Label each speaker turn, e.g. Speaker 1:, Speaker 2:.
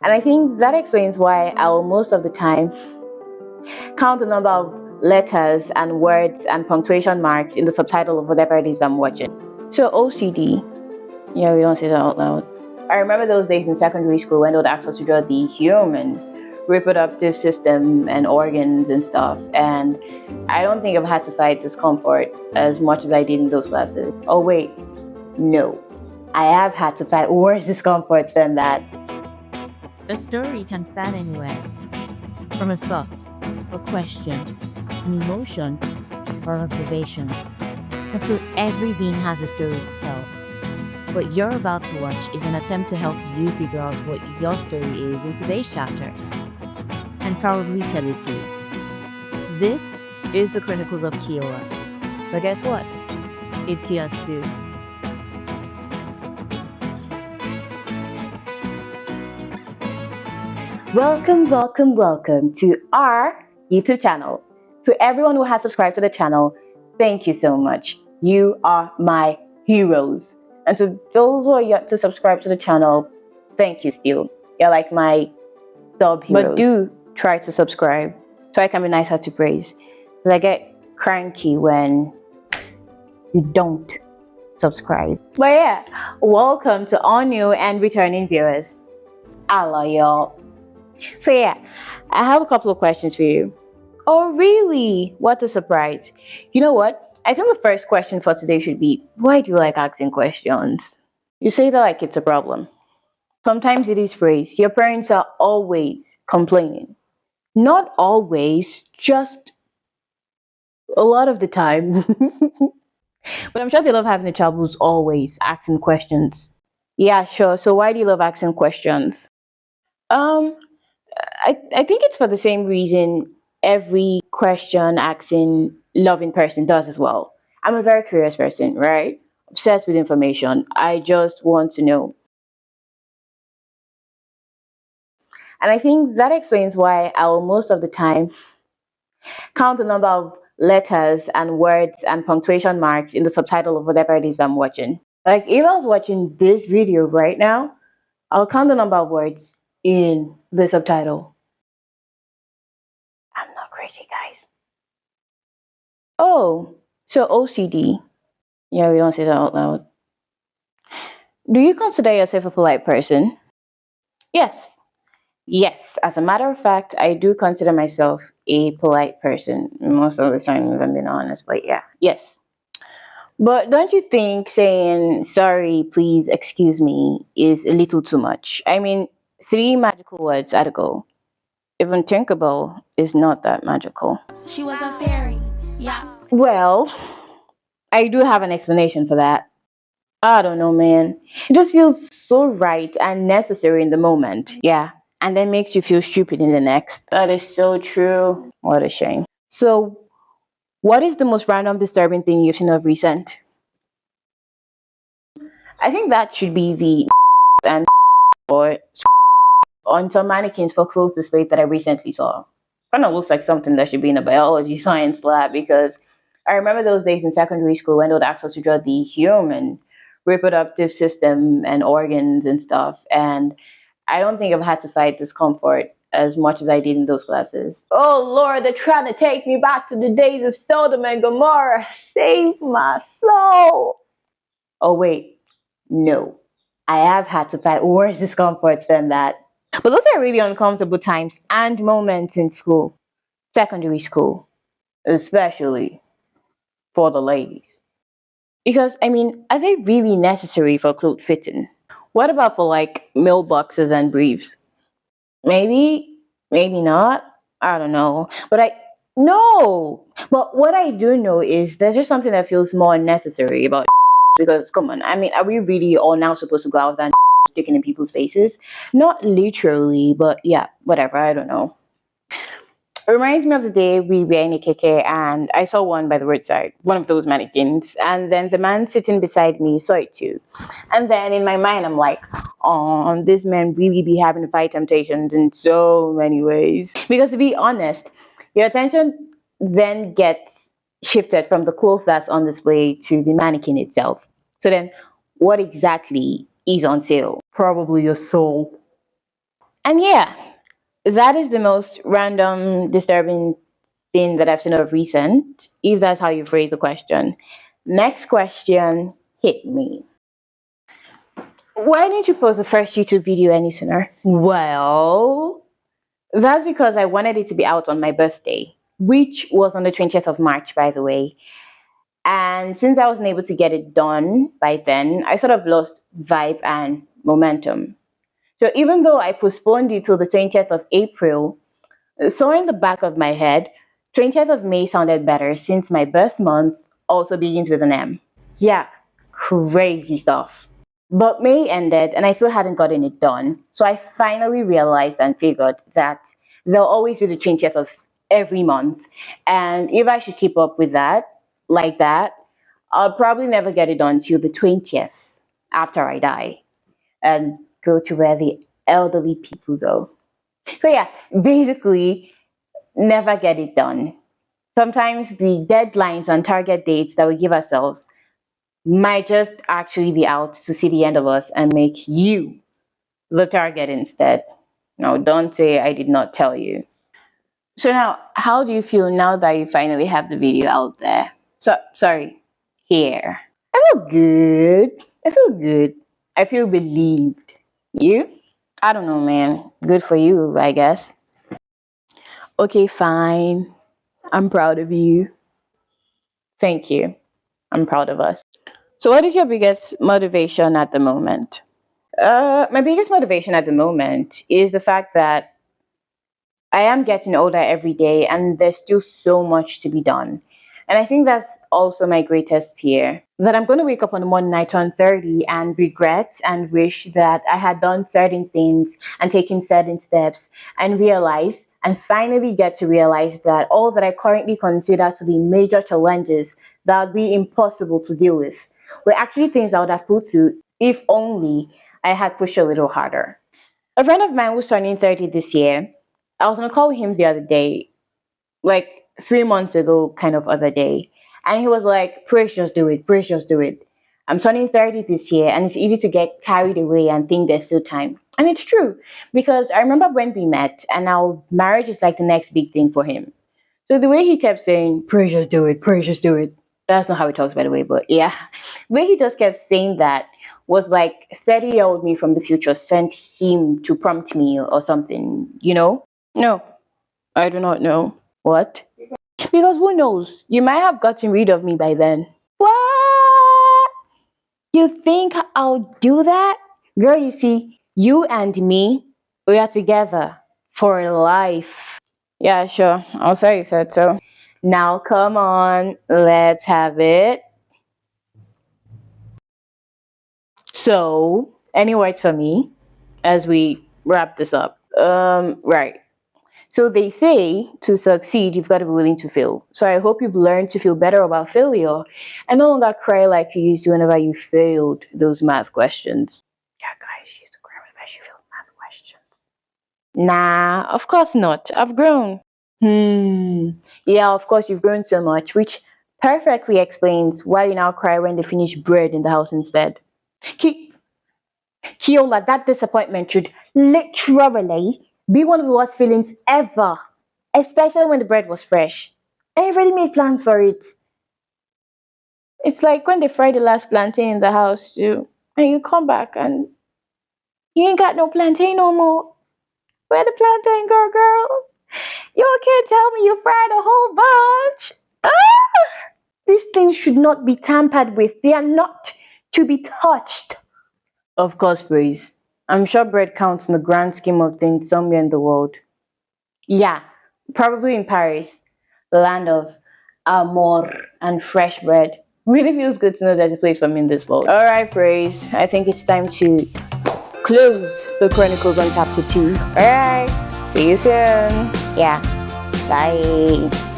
Speaker 1: And I think that explains why I'll most of the time count the number of letters and words and punctuation marks in the subtitle of whatever it is I'm watching. So OCD, yeah, we don't say that out loud. I remember those days in secondary school when they would ask us to draw the human reproductive system and organs and stuff, and I don't think I've had to fight discomfort as much as I did in those classes. Oh wait, no, I have had to fight worse discomforts than that.
Speaker 2: A story can stand anywhere, from a thought, a question, an emotion, or observation. And so every being has a story to tell. What you're about to watch is an attempt to help you figure out what your story is in today's chapter, and probably tell it too. This is the Chronicles of Kiowa. But guess what? It's yours too.
Speaker 1: Welcome to our YouTube channel. To everyone who has subscribed to the channel, thank you so much. You are my heroes. And to those who are yet to subscribe to the channel, thank you still. You're like my sub heroes. But do try to subscribe so I can be nicer to praise. Because I get cranky when you don't subscribe. But yeah, welcome to all new and returning viewers. I love y'all. So yeah, I have a couple of questions for you. Oh really? What a surprise. You know what? I think the first question for today should be, why do you like asking questions? You say that like it's a problem. Sometimes it is praise. Your parents are always complaining. Not always, just a lot of the time. But I'm sure they love having a child who's always asking questions. Yeah, sure. So why do you love asking questions? Um, I think it's for the same reason every question asking loving person does as well. I'm a very curious person, right? Obsessed with information. I just want to know. And I think that explains why I will most of the time count the number of letters and words and punctuation marks in the subtitle of whatever it is I'm watching. Like if I was watching this video right now, I'll count the number of words in the subtitle. I'm not crazy, guys. Oh, so OCD. Yeah, we don't say that out loud. Do you consider yourself a polite person? Yes. Yes, as a matter of fact, I do consider myself a polite person most of the time, if I'm being honest. But yeah, yes. But don't you think saying sorry, please, excuse me is a little too much? I mean, three magical words at a go. Even thinkable is not that magical.
Speaker 3: She was a fairy. Yeah.
Speaker 1: Well, I do have an explanation for that. I don't know, man. It just feels so right and necessary in the moment. Yeah. And then makes you feel stupid in the next. That is so true. What a shame. So, what is the most random disturbing thing you've seen of recent? I think that should be the and or on some mannequins for clothes displays that I recently saw. Kind of looks like something that should be in a biology science lab because I remember those days in secondary school when they would ask us to draw the human reproductive system and organs and stuff, and I don't think I've had to fight discomfort as much as I did in those classes. Oh Lord, they're trying to take me back to the days of Sodom and Gomorrah. Save my soul. Oh wait, no. I have had to fight worse discomforts than that. But those are really uncomfortable times and moments in school, secondary school, especially for the ladies. Because, I mean, are they really necessary for clothes fitting? What about for like mailboxes and briefs? Maybe, maybe not. I don't know. But I, no. But what I do know is there's just something that feels more necessary about because, come on, I mean, are we really all now supposed to go out and sticking in people's faces? Not literally, but yeah, whatever, I don't know. It reminds me of the day we were in a KK and I saw one by the roadside, one of those mannequins, and then the man sitting beside me saw it too. And then in my mind, I'm like, oh, this man really be having to fight temptations in so many ways. Because to be honest, your attention then gets shifted from the clothes that's on display to the mannequin itself. So then, what exactly is on sale? Probably your soul. And yeah, that is the most random, disturbing thing that I've seen of recent, if that's how you phrase the question. Next question hit me. Why didn't you post the first YouTube video any sooner? Well, that's because I wanted it to be out on my birthday, which was on the 20th of March, by the way. And since I wasn't able to get it done by then, I sort of lost vibe and momentum. So even though I postponed it till the 20th of April, so in the back of my head, 20th of May sounded better since my birth month also begins with an M. Yeah, crazy stuff. But May ended and I still hadn't gotten it done. So I finally realized and figured that there'll always be the 20th of every month. And if I should keep up with that, like that, I'll probably never get it done till the 20th after I die and go to where the elderly people go. So yeah, basically never get it done. Sometimes the deadlines and target dates that we give ourselves might just actually be out to see the end of us and make you the target instead. No, don't say I did not tell you. So now, how do you feel now that you finally have the video out there? Sorry, here. I feel good. I feel good. I feel relieved. You? I don't know, man. Good for you, I guess. Okay, fine. I'm proud of you. Thank you. I'm proud of us. So, what is your biggest motivation at the moment? My biggest motivation at the moment is the fact that I am getting older every day and there's still so much to be done. And I think that's also my greatest fear, that I'm going to wake up on one night on 30 and regret and wish that I had done certain things and taken certain steps and realize and finally get to realize that all that I currently consider to be major challenges that would be impossible to deal with were actually things I would have put through if only I had pushed a little harder. A friend of mine who's turning 30 this year, I was on a call with him the other day, like 3 months ago, kind of other day. And he was like, Praise, just do it. Praise, just do it. I'm turning 30 this year, and it's easy to get carried away and think there's still time. And it's true, because I remember when we met, and now marriage is like the next big thing for him. So the way he kept saying, Praise, just do it. Praise, just do it. That's not how he talks, by the way, but yeah. The way he just kept saying that was like 30-year-old me from the future sent him to prompt me or something, you know? No, I do not know. What? Because who knows? You might have gotten rid of me by then. What? You think I'll do that? Girl, you see, you and me, we are together for life. Yeah, sure. I'll say you said so. Now, come on, let's have it. So, any words for me as we wrap this up? Right. So they say to succeed, you've got to be willing to fail. So I hope you've learned to feel better about failure and no longer cry like you used to whenever you failed those math questions. Yeah, guys, she used to cry whenever she failed math questions. Nah, of course not. I've grown. Yeah, of course you've grown so much, which perfectly explains why you now cry when they finish bread in the house instead. Kiola, that disappointment should literally be one of the worst feelings ever, especially when the bread was fresh. And you've already made plans for it. It's like when they fried the last plantain in the house too, and you come back and you ain't got no plantain no more. Where the plantain go, girl? You can't tell me you fried a whole bunch. Ah! These things should not be tampered with. They are not to be touched. Of course, Breeze. I'm sure bread counts in the grand scheme of things somewhere in the world. Yeah, probably in Paris, the land of amour and fresh bread. Really feels good to know there's a place for me in this world. Alright, Praise. I think it's time to close the Chronicles on chapter 2. Alright, see you soon. Yeah, bye.